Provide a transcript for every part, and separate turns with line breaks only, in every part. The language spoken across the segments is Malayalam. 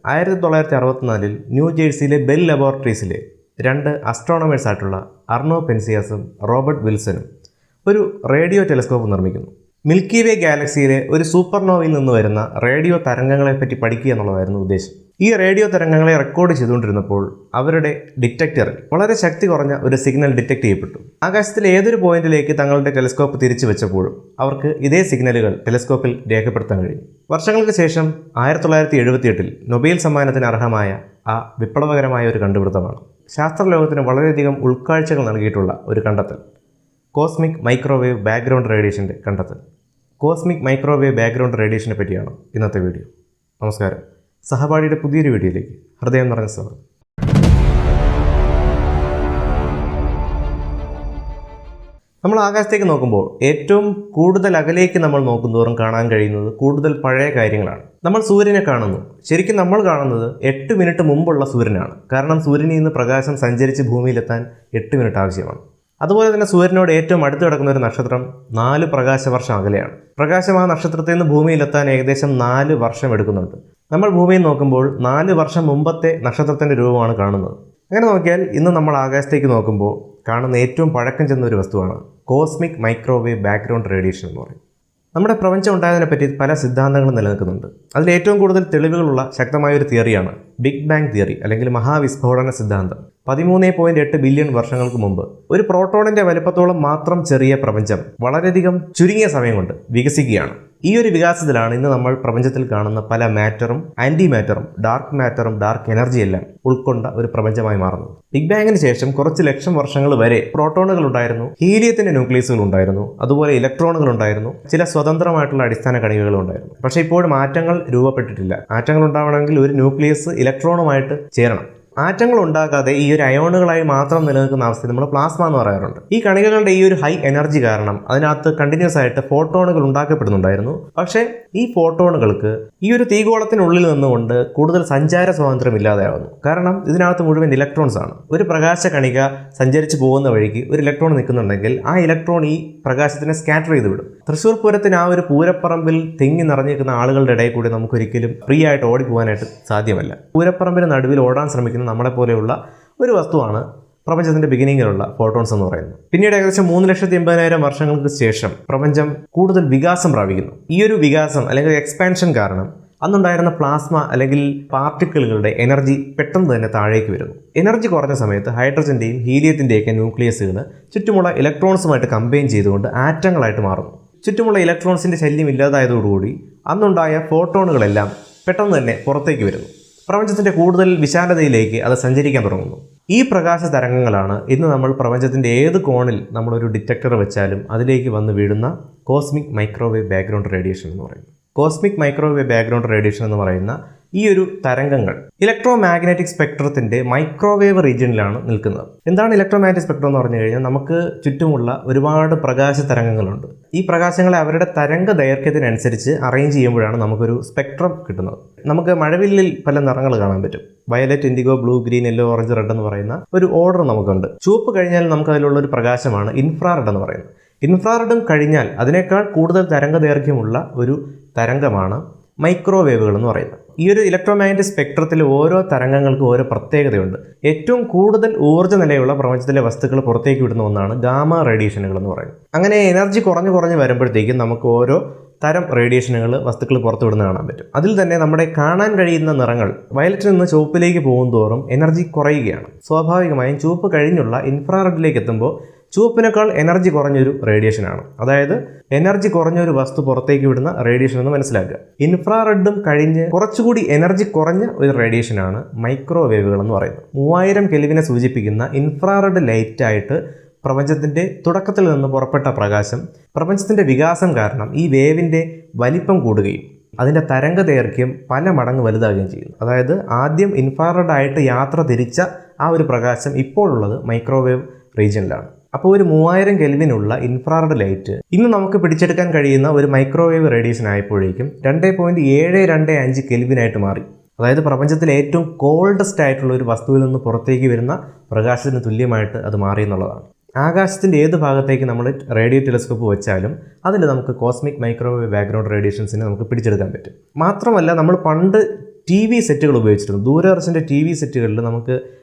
1964 ന്യൂജേഴ്സിയിലെ ബെൽ ലബോറട്ടറീസിലെ 2 അസ്ട്രോണമേഴ്സായിട്ടുള്ള അർണോ പെൻസിയാസും റോബർട്ട് വിൽസണും ഒരു റേഡിയോ ടെലിസ്കോപ്പ് നിർമ്മിക്കുന്നു. മിൽക്കി വേ ഗാലക്സിയിലെ ഒരു സൂപ്പർനോവയിൽ നിന്ന് വരുന്ന റേഡിയോ തരംഗങ്ങളെപ്പറ്റി പഠിക്കുക എന്നുള്ളതായിരുന്നു ഉദ്ദേശം. ഈ റേഡിയോ തരംഗങ്ങളെ റെക്കോർഡ് ചെയ്തുകൊണ്ടിരുന്നപ്പോൾ അവരുടെ ഡിറ്റക്ടറിൽ വളരെ ശക്തി കുറഞ്ഞ ഒരു സിഗ്നൽ ഡിറ്റക്ട് ചെയ്യപ്പെട്ടു. ആകാശത്തിലെ ഏതൊരു പോയിന്റിലേക്ക് തങ്ങളുടെ ടെലിസ്കോപ്പ് തിരിച്ചു വെച്ചപ്പോഴും അവർക്ക് ഇതേ സിഗ്നലുകൾ ടെലിസ്കോപ്പിൽ രേഖപ്പെടുത്താൻ കഴിഞ്ഞു. വർഷങ്ങൾക്ക് ശേഷം 1978 നൊബേൽ സമ്മാനത്തിന് അർഹമായ ആ വിപ്ലവകരമായ ഒരു കണ്ടുപിടുത്തമാണ് ശാസ്ത്രലോകത്തിന് വളരെയധികം ഉൾക്കാഴ്ചകൾ നൽകിയിട്ടുള്ള ഒരു കണ്ടെത്തൽ: കോസ്മിക് മൈക്രോവേവ് ബാക്ക്ഗ്രൗണ്ട് റേഡിയേഷൻ്റെ കണ്ടെത്തൽ. കോസ്മിക് മൈക്രോവേവ് ബാക്ക്ഗ്രൗണ്ട് റേഡിയേഷനെ പറ്റിയാണ് ഇന്നത്തെ വീഡിയോ. നമസ്കാരം. സഹപാഠിയുടെ പുതിയൊരു വീഡിയോയിലേക്ക് ഹൃദയം നിറഞ്ഞ സ്വാഗതം. നമ്മൾ ആകാശത്തേക്ക് നോക്കുമ്പോൾ ഏറ്റവും കൂടുതൽ അകലേക്ക് നമ്മൾ നോക്കുന്തോറും കാണാൻ കഴിയുന്നത് കൂടുതൽ പഴയ കാര്യങ്ങളാണ്. നമ്മൾ സൂര്യനെ കാണുന്നു. ശരിക്കും നമ്മൾ കാണുന്നത് 8 മിനിറ്റ് മുമ്പുള്ള സൂര്യനാണ്. കാരണം സൂര്യനിൽ നിന്ന് പ്രകാശം സഞ്ചരിച്ച് ഭൂമിയിലെത്താൻ 8 മിനിറ്റ് ആവശ്യമാണ്. അതുപോലെ തന്നെ സൂര്യനോട് ഏറ്റവും അടുത്ത് കിടക്കുന്ന ഒരു നക്ഷത്രം 4 പ്രകാശവർഷം അകലെയാണ്. പ്രകാശം ആ നക്ഷത്രത്തിൽ നിന്ന് ഭൂമിയിലെത്താൻ ഏകദേശം 4 വർഷം എടുക്കുന്നുണ്ട്. നമ്മൾ ഭൂമിയിൽ നോക്കുമ്പോൾ 4 വർഷം മുമ്പത്തെ നക്ഷത്രത്തിൻ്റെ രൂപമാണ് കാണുന്നത്. അങ്ങനെ നോക്കിയാൽ ഇന്ന് നമ്മൾ ആകാശത്തേക്ക് നോക്കുമ്പോൾ കാണുന്ന ഏറ്റവും പഴക്കം ചെന്ന ഒരു വസ്തുവാണ് കോസ്മിക് മൈക്രോവേവ് ബാക്ക്ഗ്രൗണ്ട് റേഡിയേഷൻ എന്ന് പറയും. നമ്മുടെ പ്രപഞ്ചം ഉണ്ടായതിനെപ്പറ്റി പല സിദ്ധാന്തങ്ങളും നിലനിൽക്കുന്നുണ്ട്. അതിൽ ഏറ്റവും കൂടുതൽ തെളിവുകളുള്ള ശക്തമായൊരു തിയറിയാണ് ബിഗ് ബാങ് തിയറി അല്ലെങ്കിൽ മഹാവിസ്ഫോടന സിദ്ധാന്തം. 13.8 ബില്യൺ വർഷങ്ങൾക്ക് മുമ്പ് ഒരു പ്രോട്ടോണിൻ്റെ വലുപ്പത്തോളം മാത്രം ചെറിയ പ്രപഞ്ചം വളരെയധികം ചുരുങ്ങിയ സമയം കൊണ്ട് വികസിക്കുകയാണ്. ഈ ഒരു വികാസത്തിലാണ് ഇന്ന് നമ്മൾ പ്രപഞ്ചത്തിൽ കാണുന്ന പല മാറ്ററും ആൻറ്റി മാറ്ററും ഡാർക്ക് മാറ്ററും ഡാർക്ക് എനർജിയെല്ലാം ഉൾക്കൊണ്ട ഒരു പ്രപഞ്ചമായി മാറുന്നത്. ബിഗ് ബാങ്ങിന് ശേഷം കുറച്ച് ലക്ഷം വർഷങ്ങൾ വരെ പ്രോട്ടോണുകൾ ഉണ്ടായിരുന്നു, ഹീലിയത്തിന്റെ ന്യൂക്ലിയസുകൾ ഉണ്ടായിരുന്നു, അതുപോലെ ഇലക്ട്രോണുകൾ ഉണ്ടായിരുന്നു, ചില സ്വതന്ത്രമായിട്ടുള്ള അടിസ്ഥാന കണികകൾ ഉണ്ടായിരുന്നു. പക്ഷേ ഇപ്പോൾ മാറ്റങ്ങൾ രൂപപ്പെട്ടിട്ടില്ല. മാറ്റങ്ങൾ ഉണ്ടാവണമെങ്കിൽ ഒരു ന്യൂക്ലിയസ് ഇലക്ട്രോണുമായിട്ട് ചേരണം. ആറ്റങ്ങൾ ഉണ്ടാകാതെ ഈ ഒരു അയോണുകളായി മാത്രം നിലനിൽക്കുന്ന അവസ്ഥ നമ്മൾ പ്ലാസ്മ എന്ന് പറയാറുണ്ട്. ഈ കണികകളുടെ ഈ ഒരു ഹൈ എനർജി കാരണം അതിനകത്ത് കണ്ടിന്യൂസ് ആയിട്ട് ഫോട്ടോണുകൾ ഉണ്ടാക്കപ്പെടുന്നുണ്ടായിരുന്നു. പക്ഷേ ഈ ഫോട്ടോണുകൾക്ക് ഈ ഒരു തീഗോളത്തിനുള്ളിൽ നിന്നുകൊണ്ട് കൂടുതൽ സഞ്ചാര സ്വാതന്ത്ര്യം ഇല്ലാതെയാവുന്നു. കാരണം ഇതിനകത്ത് മുഴുവൻ ഇലക്ട്രോൺസ് ആണ്. ഒരു പ്രകാശ കണിക സഞ്ചരിച്ച് പോകുന്ന വഴിക്ക് ഒരു ഇലക്ട്രോൺ നിൽക്കുന്നുണ്ടെങ്കിൽ ആ ഇലക്ട്രോൺ ഈ പ്രകാശത്തിനെ സ്കാറ്റർ ചെയ്ത് വിടും. തൃശ്ശൂർ പൂരത്തിന് ആ ഒരു പൂരപ്പറമ്പിൽ തിങ്ങി നിറഞ്ഞിരിക്കുന്ന ആളുകളുടെ ഇടയിൽ കൂടി നമുക്കൊരിക്കലും ഫ്രീ ആയിട്ട് ഓടിപ്പോകാനായിട്ട് സാധ്യമല്ല. പൂരപ്പറമ്പിന് നടുവിൽ ഓടാൻ ശ്രമിക്കുന്ന നമ്മളെപ്പോലെയുള്ള ഒരു വസ്തുവാണ് പ്രപഞ്ചത്തിന്റെ ബിഗിനിങ്ങിലുള്ള ഫോട്ടോൺസ് എന്ന് പറയുന്നത്. പിന്നീട് ഏകദേശം 3,80,000 വർഷങ്ങൾക്ക് ശേഷം പ്രപഞ്ചം കൂടുതൽ വികാസം പ്രാപിക്കുന്നു. ഈ ഒരു വികാസം അല്ലെങ്കിൽ എക്സ്പാൻഷൻ കാരണം അന്നുണ്ടായിരുന്ന പ്ലാസ്മ അല്ലെങ്കിൽ പാർട്ടിക്കിളുകളുടെ എനർജി പെട്ടെന്ന് തന്നെ താഴേക്ക് വരുന്നു. എനർജി കുറഞ്ഞ സമയത്ത് ഹൈഡ്രജന്റെയും ഹീലിയത്തിന്റെയൊക്കെ ന്യൂക്ലിയസുകൾ ചുറ്റുമുള്ള ഇലക്ട്രോൺസുമായിട്ട് കമ്പൈൻ ചെയ്തുകൊണ്ട് ആറ്റങ്ങളായിട്ട് മാറുന്നു. ചുറ്റുമുള്ള ഇലക്ട്രോൺസിന്റെ ശല്യം ഇല്ലാതായതോടുകൂടി അന്നുണ്ടായ ഫോട്ടോണുകളെല്ലാം പെട്ടെന്ന് തന്നെ പുറത്തേക്ക് വരുന്നു. പ്രപഞ്ചത്തിൻ്റെ കൂടുതൽ വിശാലതയിലേക്ക് അത് സഞ്ചരിക്കാൻ തുടങ്ങുന്നു. ഈ പ്രകാശ തരംഗങ്ങളാണ് ഇന്ന് നമ്മൾ പ്രപഞ്ചത്തിൻ്റെ ഏത് കോണിൽ നമ്മളൊരു ഡിറ്റക്ടർ വെച്ചാലും അതിലേക്ക് വന്ന് വീഴുന്ന കോസ്മിക് മൈക്രോവേവ് ബാക്ക്ഗ്രൗണ്ട് റേഡിയേഷൻ എന്ന് പറയുന്നത്. കോസ്മിക് മൈക്രോവേവ് ബാക്ക്ഗ്രൗണ്ട് റേഡിയേഷൻ എന്ന് പറയുന്ന ഈ ഒരു തരംഗങ്ങൾ ഇലക്ട്രോ മാഗ്നറ്റിക് സ്പെക്ട്രത്തിൻ്റെ മൈക്രോവേവ് റീജിയനിലാണ് നിൽക്കുന്നത്. എന്താണ് ഇലക്ട്രോ മാഗ്നറ്റിക് സ്പെക്ട്രം എന്ന് പറഞ്ഞു കഴിഞ്ഞാൽ നമുക്ക് ചുറ്റുമുള്ള ഒരുപാട് പ്രകാശ തരംഗങ്ങളുണ്ട്. ഈ പ്രകാശങ്ങളെ അവരുടെ തരംഗ ദൈർഘ്യത്തിനനുസരിച്ച് അറേഞ്ച് ചെയ്യുമ്പോഴാണ് നമുക്കൊരു സ്പെക്ട്രം കിട്ടുന്നത്. നമുക്ക് മഴവില്ലിൽ പല നിറങ്ങൾ കാണാൻ പറ്റും. Violet, IndiGo, blue, green, yellow, orange, red എന്ന് പറയുന്ന ഒരു ഓർഡർ നമുക്കുണ്ട്. ചുവപ്പ് കഴിഞ്ഞാൽ നമുക്ക് അതിലുള്ള ഒരു പ്രകാശമാണ് ഇൻഫ്രാറെഡ് എന്ന് പറയുന്നത്. ഇൻഫ്രാറെഡും കഴിഞ്ഞാൽ അതിനേക്കാൾ കൂടുതൽ തരംഗ ദൈർഘ്യമുള്ള ഒരു തരംഗമാണ് മൈക്രോവേവുകൾ എന്ന് പറയുന്നത്. ഈ ഒരു ഇലക്ട്രോമാഗ്നറ്റിക് സ്പെക്ട്രത്തിൽ ഓരോ തരംഗങ്ങൾക്കും ഓരോ പ്രത്യേകതയുണ്ട്. ഏറ്റവും കൂടുതൽ ഊർജ്ജ നിലയുള്ള പ്രപഞ്ചത്തിലെ വസ്തുക്കൾ പുറത്തേക്ക് വിടുന്ന ഒന്നാണ് ഗാമ റേഡിയേഷനുകൾ എന്ന് പറയുന്നത്. അങ്ങനെ എനർജി കുറഞ്ഞ് വരുമ്പോഴത്തേക്കും നമുക്ക് ഓരോ തരം റേഡിയേഷനുകൾ വസ്തുക്കൾ പുറത്തു വിടുന്ന കാണാൻ പറ്റും. അതിൽ തന്നെ നമ്മുടെ കാണാൻ കഴിയുന്ന നിറങ്ങൾ വയലറ്റിൽ നിന്ന് ചുവപ്പിലേക്ക് പോകുന്തോറും എനർജി കുറയുകയാണ്. സ്വാഭാവികമായും ചുവപ്പ് കഴിഞ്ഞുള്ള ഇൻഫ്രാറെഡിലേക്ക് എത്തുമ്പോൾ ചുവപ്പിനേക്കാൾ എനർജി കുറഞ്ഞൊരു റേഡിയേഷനാണ്. അതായത് എനർജി കുറഞ്ഞൊരു വസ്തു പുറത്തേക്ക് വിടുന്ന റേഡിയേഷൻ എന്ന് മനസ്സിലാക്കുക. ഇൻഫ്രാറെഡും കഴിഞ്ഞ് കുറച്ചുകൂടി എനർജി കുറഞ്ഞ ഒരു റേഡിയേഷനാണ് മൈക്രോവേവുകൾ എന്ന് പറയുന്നത്. 3000 കെൽവിനെ സൂചിപ്പിക്കുന്ന ഇൻഫ്രാറെഡ് ലൈറ്റായിട്ട് പ്രപഞ്ചത്തിൻ്റെ തുടക്കത്തിൽ നിന്ന് പുറപ്പെട്ട പ്രകാശം പ്രപഞ്ചത്തിൻ്റെ വികാസം കാരണം ഈ വേവിൻ്റെ വലിപ്പം കൂടുകയും അതിൻ്റെ തരംഗ ദൈർഘ്യം പല മടങ്ങ് വലുതാകുകയും ചെയ്യുന്നു. അതായത് ആദ്യം ഇൻഫ്രാറെഡ് ആയിട്ട് യാത്ര തിരിച്ച ആ ഒരു പ്രകാശം ഇപ്പോഴുള്ളത് മൈക്രോവേവ് റീജിയനിലാണ്. അപ്പോൾ ഒരു 3000 കെൽവിനുള്ള ഇൻഫ്രാറെഡ് ലൈറ്റ് ഇന്ന് നമുക്ക് പിടിച്ചെടുക്കാൻ കഴിയുന്ന ഒരു മൈക്രോവേവ് റേഡിയേഷൻ ആയപ്പോഴേക്കും 2.725 കെൽവിനായിട്ട് മാറി. അതായത് പ്രപഞ്ചത്തിലെ ഏറ്റവും കോൾഡസ്റ്റ് ആയിട്ടുള്ള ഒരു വസ്തുവിൽ നിന്ന് പുറത്തേക്ക് വരുന്ന പ്രകാശത്തിന് തുല്യമായിട്ട് അത് മാറി എന്നുള്ളതാണ്. ആകാശത്തിൻ്റെ ഏത് ഭാഗത്തേക്ക് നമ്മൾ റേഡിയോ ടെലിസ്കോപ്പ് വെച്ചാലും അതിൽ നമുക്ക് കോസ്മിക് മൈക്രോവേവ് ബാക്ക്ഗ്രൗണ്ട് റേഡിയേഷൻസിനെ നമുക്ക് പിടിച്ചെടുക്കാൻ പറ്റും. മാത്രമല്ല നമ്മൾ പണ്ട് TV സെറ്റുകൾ ഉപയോഗിച്ചിരുന്നു. ദൂരദർശൻ്റെ TV സെറ്റുകളിൽ നമുക്ക്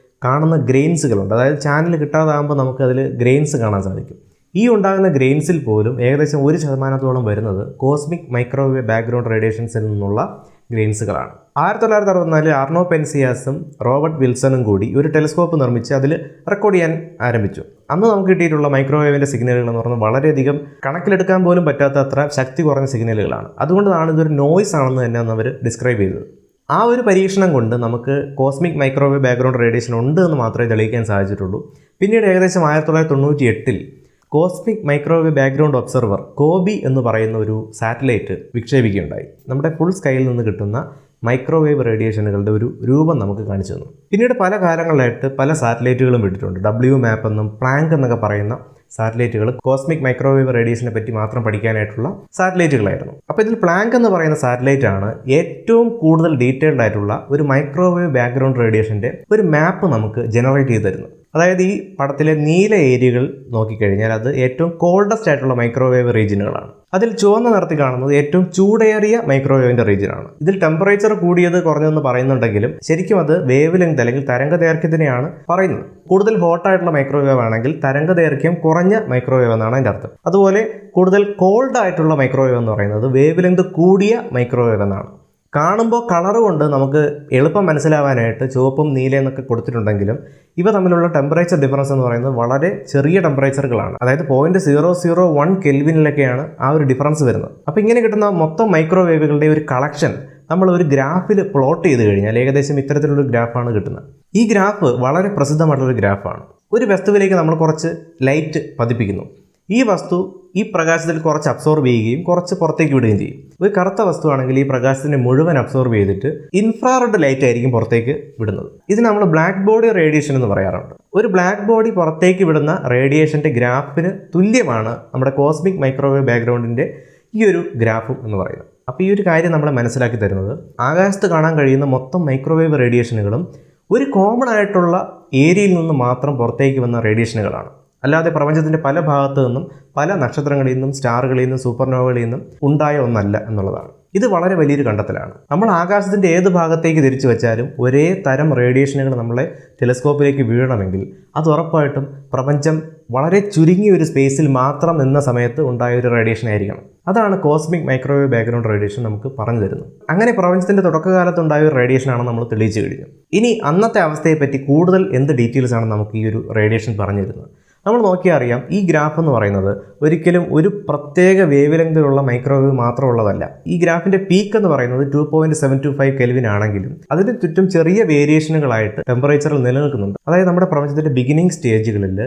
കാണുന്ന ഗ്രെയിൻസുകളുണ്ട്. അതായത് ചാനൽ കിട്ടാതാകുമ്പോൾ നമുക്കതിൽ ഗ്രെയിൻസ് കാണാൻ സാധിക്കും. ഈ ഉണ്ടാകുന്ന ഗ്രെയിൻസിൽ പോലും ഏകദേശം 1% വരുന്നത് കോസ്മിക് മൈക്രോവേവ് ബാക്ക്ഗ്രൗണ്ട് റേഡിയേഷൻസിൽ നിന്നുള്ള ഗ്രെയിൻസുകളാണ്. 1964 ആർണോ പെൻസിയാസും റോബർട്ട് വിൽസണും കൂടി ഒരു ടെലിസ്കോപ്പ് നിർമ്മിച്ച് അതിൽ റെക്കോർഡ് ചെയ്യാൻ ആരംഭിച്ചു. അന്ന് നമുക്ക് കിട്ടിയിട്ടുള്ള മൈക്രോവേവിൻ്റെ സിഗ്നലുകൾ എന്ന് പറഞ്ഞാൽ വളരെയധികം കണക്കിലെടുക്കാൻ പോലും പറ്റാത്ത അത്ര ശക്തി കുറഞ്ഞ സിഗ്നലുകളാണ്. അതുകൊണ്ടാണ് ഇതൊരു നോയ്സ് ആണെന്ന് തന്നെ അന്ന് അവർ ഡിസ്ക്രൈബ് ചെയ്തത്. ആ ഒരു പരീക്ഷണം കൊണ്ട് നമുക്ക് കോസ്മിക് മൈക്രോവേവ് ബാക്ക്ഗ്രൗണ്ട് റേഡിയേഷൻ ഉണ്ട് എന്ന് മാത്രമേ തെളിയിക്കാൻ സാധിച്ചിട്ടുള്ളൂ. പിന്നീട് ഏകദേശം 1998 കോസ്മിക് മൈക്രോവേവ് ബാക്ക്ഗ്രൗണ്ട് ഒബ്സർവർ കോബി എന്ന് പറയുന്ന ഒരു സാറ്റലൈറ്റ് വിക്ഷേപിക്കുകയുണ്ടായി. നമ്മുടെ ഫുൾ സ്കൈയിൽ നിന്ന് കിട്ടുന്ന മൈക്രോവേവ് റേഡിയേഷനുകളുടെ ഒരു രൂപം നമുക്ക് കാണിച്ചു തന്നു. പിന്നീട് പല കാലങ്ങളിലായിട്ട് പല സാറ്റലൈറ്റുകളും വിട്ടിട്ടുണ്ട്. WMAP എന്നും പ്ലാങ്ക് എന്നൊക്കെ പറയുന്ന സാറ്റലൈറ്റുകൾ കോസ്മിക് മൈക്രോവേവ് റേഡിയേഷനെ പറ്റി മാത്രം പഠിക്കാനായിട്ടുള്ള സാറ്റലൈറ്റുകളായിരുന്നു. അപ്പോൾ ഇതിൽ പ്ലാങ്ക് എന്ന് പറയുന്ന സാറ്റലൈറ്റ് ആണ് ഏറ്റവും കൂടുതൽ ഡീറ്റെയിൽഡ് ആയിട്ടുള്ള ഒരു മൈക്രോവേവ് ബാക്ക്ഗ്രൗണ്ട് റേഡിയേഷൻ്റെ ഒരു മാപ്പ് നമുക്ക് ജനറേറ്റ് ചെയ്ത് തരുന്നത്. അതായത് ഈ പടത്തിലെ നീല ഏരിയകൾ നോക്കിക്കഴിഞ്ഞാൽ അത് ഏറ്റവും കോൾഡസ്റ്റ് ആയിട്ടുള്ള മൈക്രോവേവ് റീജിയനുകളാണ്. അതിൽ ചുവന്ന നിറത്തിൽ കാണുന്നത് ഏറ്റവും ചൂടേറിയ മൈക്രോവേവിൻ്റെ റീജിയനാണ്. ഇതിൽ ടെമ്പറേച്ചർ കൂടിയത് കുറഞ്ഞതെന്ന് പറയുന്നുണ്ടെങ്കിലും ശരിക്കും അത് വേവ് ലെങ്ത് അല്ലെങ്കിൽ തരംഗദൈർഘ്യത്തിനെയാണ് പറയുന്നത്. കൂടുതൽ ഹോട്ടായിട്ടുള്ള മൈക്രോവേവ് ആണെങ്കിൽ തരംഗദൈർഘ്യം കുറഞ്ഞ മൈക്രോവേവ് എന്നാണ് അതിൻ്റെ അർത്ഥം. അതുപോലെ കൂടുതൽ കോൾഡ് ആയിട്ടുള്ള മൈക്രോവേവ് എന്ന് പറയുന്നത് വേവ് ലെങ്ത് കൂടിയ മൈക്രോവേവ് എന്നാണ്. കാണുമ്പോൾ കളർ കൊണ്ട് നമുക്ക് എളുപ്പം മനസ്സിലാവാനായിട്ട് ചുവപ്പും നീലയെന്നൊക്കെ കൊടുത്തിട്ടുണ്ടെങ്കിലും ഇവ തമ്മിലുള്ള ടെമ്പറേച്ചർ ഡിഫറൻസ് എന്ന് പറയുന്നത് വളരെ ചെറിയ ടെമ്പറേച്ചറുകളാണ്. അതായത് 0.001 കെൽവിനിലൊക്കെയാണ് ആ ഒരു ഡിഫറൻസ് വരുന്നത്. അപ്പോൾ ഇങ്ങനെ കിട്ടുന്ന മൊത്തം മൈക്രോവേവുകളുടെ ഒരു കളക്ഷൻ നമ്മൾ ഒരു ഗ്രാഫിൽ പ്ലോട്ട് ചെയ്ത് കഴിഞ്ഞാൽ ഏകദേശം ഇത്തരത്തിലുള്ളൊരു ഗ്രാഫാണ് കിട്ടുന്നത്. ഈ ഗ്രാഫ് വളരെ പ്രസിദ്ധമായിട്ടുള്ളൊരു ഗ്രാഫാണ്. ഒരു വസ്തുവിലേക്ക് നമ്മൾ കുറച്ച് ലൈറ്റ് പതിപ്പിക്കുന്നു. ഈ വസ്തു ഈ പ്രകാശത്തിൽ കുറച്ച് അബ്സോർബ് ചെയ്യുകയും കുറച്ച് പുറത്തേക്ക് വിടുകയും ചെയ്യും. ഒരു കറുത്ത വസ്തുവാണെങ്കിൽ ഈ പ്രകാശത്തിനെ മുഴുവൻ അബ്സോർബ് ചെയ്തിട്ട് ഇൻഫ്രാറെഡ് ലൈറ്റ് ആയിരിക്കും പുറത്തേക്ക് വിടുന്നത്. ഇത് നമ്മൾ ബ്ലാക്ക് ബോഡി റേഡിയേഷൻ എന്ന് പറയാറുണ്ട്. ഒരു ബ്ലാക്ക് ബോഡി പുറത്തേക്ക് വിടുന്ന റേഡിയേഷൻ്റെ ഗ്രാഫിന് തുല്യമാണ് നമ്മുടെ കോസ്മിക് മൈക്രോവേവ് ബാക്ക്ഗ്രൗണ്ടിൻ്റെ ഈ ഒരു ഗ്രാഫും എന്ന് പറയുന്നത്. അപ്പോൾ ഈ ഒരു കാര്യം നമ്മളെ മനസ്സിലാക്കി തരുന്നത് ആകാശത്ത് കാണാൻ കഴിയുന്ന മൊത്തം മൈക്രോവേവ് റേഡിയേഷനുകളും ഒരു കോമൺ ആയിട്ടുള്ള ഏരിയയിൽ നിന്ന് മാത്രം പുറത്തേക്ക് വന്ന റേഡിയേഷനുകളാണ്. അല്ലാതെ പ്രപഞ്ചത്തിൻ്റെ പല ഭാഗത്തു നിന്നും പല നക്ഷത്രങ്ങളിൽ നിന്നും സ്റ്റാറുകളിൽ നിന്നും സൂപ്പർനോവകളിൽ നിന്നും ഉണ്ടായ ഒന്നല്ല എന്നുള്ളതാണ്. ഇത് വളരെ വലിയൊരു കണ്ടെത്തലാണ്. നമ്മൾ ആകാശത്തിൻ്റെ ഏത് ഭാഗത്തേക്ക് തിരിച്ചു വെച്ചാലും ഒരേ തരം റേഡിയേഷനുകൾ നമ്മളെ ടെലിസ്കോപ്പിലേക്ക് വീഴണമെങ്കിൽ അത് ഉറപ്പായിട്ടും പ്രപഞ്ചം വളരെ ചുരുങ്ങിയ ഒരു സ്പേസിൽ മാത്രം നിന്ന സമയത്ത് ഉണ്ടായ ഒരു റേഡിയേഷൻ ആയിരിക്കണം. അതാണ് കോസ്മിക് മൈക്രോവേവ് ബാക്ക്ഗ്രൗണ്ട് റേഡിയേഷൻ നമുക്ക് പറഞ്ഞു തരുന്നത്. അങ്ങനെ പ്രപഞ്ചത്തിൻ്റെ തുടക്കകാലത്തുണ്ടായ ഒരു റേഡിയേഷനാണ് നമ്മൾ തെളിയിച്ചു കഴിഞ്ഞു. ഇനി അന്നത്തെ അവസ്ഥയെപ്പറ്റി കൂടുതൽ എന്ത് ഡീറ്റെയിൽസ് ആണ് നമുക്ക് ഈ ഒരു റേഡിയേഷൻ പറഞ്ഞു തരുന്നത്? നമ്മൾ നോക്കിയാൽ അറിയാം, ഈ ഗ്രാഫ് എന്ന് പറയുന്നത് ഒരിക്കലും ഒരു പ്രത്യേക വേവ് ലെങ്തിലുള്ള മൈക്രോവേവ് മാത്രമുള്ളതല്ല. ഈ ഗ്രാഫിൻ്റെ പീക്ക് എന്ന് പറയുന്നത് 2.725 കെൽവിൻ ആണെങ്കിലും അതിന് ചുറ്റും ചെറിയ വേരിയേഷനുകളായിട്ട് ടെമ്പറേച്ചറിൽ നിലനിൽക്കുന്നുണ്ട്. അതായത് നമ്മുടെ പ്രപഞ്ചത്തിൻ്റെ ബിഗിനിങ് സ്റ്റേജുകളിൽ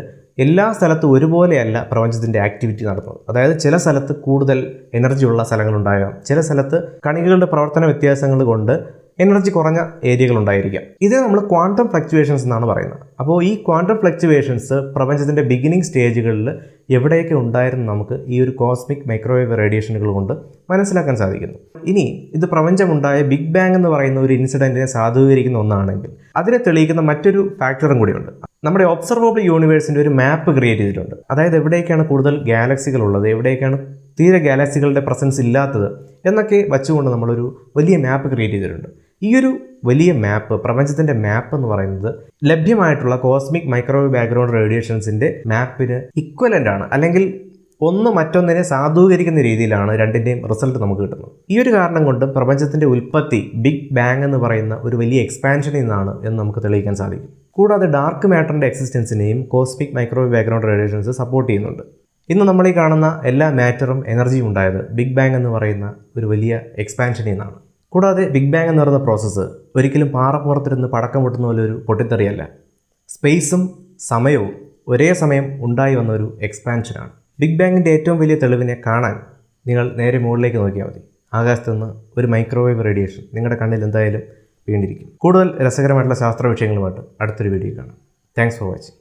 എല്ലാ സ്ഥലത്തും ഒരുപോലെയല്ല പ്രപഞ്ചത്തിൻ്റെ ആക്ടിവിറ്റി നടത്തുന്നത്. അതായത് ചില സ്ഥലത്ത് കൂടുതൽ എനർജി ഉള്ള സ്ഥലങ്ങളുണ്ടാകാം, ചില സ്ഥലത്ത് കണികകളുടെ പ്രവർത്തന വ്യത്യാസങ്ങൾ കൊണ്ട് എനർജി കുറഞ്ഞ ഏരിയകൾ ഉണ്ടായിരിക്കാം. ഇത് നമ്മൾ ക്വാണ്ടം ഫ്ലക്ച്വേഷൻസ് എന്നാണ് പറയുന്നത്. അപ്പോൾ ഈ ക്വാണ്ടം ഫ്ലക്ച്വേഷൻസ് പ്രപഞ്ചത്തിൻ്റെ ബിഗിനിങ് സ്റ്റേജുകളിൽ എവിടെയൊക്കെ ഉണ്ടായിരുന്നു നമുക്ക് ഈ ഒരു കോസ്മിക് മൈക്രോവേവ് റേഡിയേഷനുകൾ കൊണ്ട് മനസ്സിലാക്കാൻ സാധിക്കുന്നു. ഇനി ഇത് പ്രപഞ്ചമുണ്ടായ ബിഗ് ബാങ് എന്ന് പറയുന്ന ഒരു ഇൻസിഡൻറ്റിനെ സാധൂകരിക്കുന്ന ഒന്നാണെങ്കിൽ അതിനെ തെളിയിക്കുന്ന മറ്റൊരു ഫാക്ടറും കൂടിയുണ്ട്. നമ്മുടെ ഒബ്സർവബിൾ യൂണിവേഴ്സിൻ്റെ ഒരു മാപ്പ് ക്രിയേറ്റ് ചെയ്തിട്ടുണ്ട്. അതായത് എവിടേക്കാണ് കൂടുതൽ ഗാലക്സികൾ ഉള്ളത്, എവിടേക്കാണ് തീരെ ഗാലക്സികളുടെ പ്രസൻസ് ഇല്ലാത്തത് എന്നൊക്കെ വച്ചുകൊണ്ട് നമ്മളൊരു വലിയ മാപ്പ് ക്രിയേറ്റ് ചെയ്തിട്ടുണ്ട്. ഈ ഒരു വലിയ മാപ്പ്, പ്രപഞ്ചത്തിൻ്റെ മാപ്പ് എന്ന് പറയുന്നത് ലഭ്യമായിട്ടുള്ള കോസ്മിക് മൈക്രോവേവ് ബാക്ക്ഗ്രൗണ്ട് റേഡിയേഷൻസിൻ്റെ മാപ്പിന് ഇക്വലൻ്റ് ആണ്, അല്ലെങ്കിൽ ഒന്ന് മറ്റൊന്നിനെ സാധൂകരിക്കുന്ന രീതിയിലാണ് രണ്ടിൻ്റെയും റിസൾട്ട് നമുക്ക് കിട്ടുന്നത്. ഈ ഒരു കാരണം കൊണ്ട് പ്രപഞ്ചത്തിൻ്റെ ഉൽപ്പത്തി ബിഗ് ബാങ് എന്ന് പറയുന്ന ഒരു വലിയ എക്സ്പാൻഷനിൽ നിന്നാണ് എന്ന് നമുക്ക് തെളിയിക്കാൻ സാധിക്കും. കൂടാതെ ഡാർക്ക് മാറ്ററിൻ്റെ എക്സിസ്റ്റൻസിനെയും cosmic microwave background radiations support ചെയ്യുന്നുണ്ട്. ഇന്ന് നമ്മൾ ഈ കാണുന്ന എല്ലാ മാറ്ററും എനർജിയും ഉണ്ടായത് ബിഗ് ബാങ് എന്ന് പറയുന്ന ഒരു വലിയ എക്സ്പാൻഷനിൽ നിന്നാണ്. കൂടാതെ ബിഗ് ബാങ് എന്ന് പറയുന്ന പ്രോസസ്സ് ഒരിക്കലും പാറപ്പുറത്തിരുന്ന് പടക്കം പൊട്ടുന്ന പോലെ ഒരു പൊട്ടിത്തെറിയല്ല. സ്പേസും സമയവും ഒരേ സമയം ഉണ്ടായി വന്ന ഒരു എക്സ്പാൻഷനാണ്. ബിഗ് ബാങ്ങിൻ്റെ ഏറ്റവും വലിയ തെളിവിനെ കാണാൻ നിങ്ങൾ നേരെ മുകളിലേക്ക് നോക്കിയാൽ മതി. ആകാശത്തുനിന്ന് ഒരു മൈക്രോവേവ് റേഡിയേഷൻ നിങ്ങളുടെ കണ്ണിൽ എന്തായാലും വീണ്ടിരിക്കും. കൂടുതൽ രസകരമായിട്ടുള്ള ശാസ്ത്ര വിഷയങ്ങളുമായിട്ട് അടുത്തൊരു വീഡിയോ കാണാം. Thanks for watching.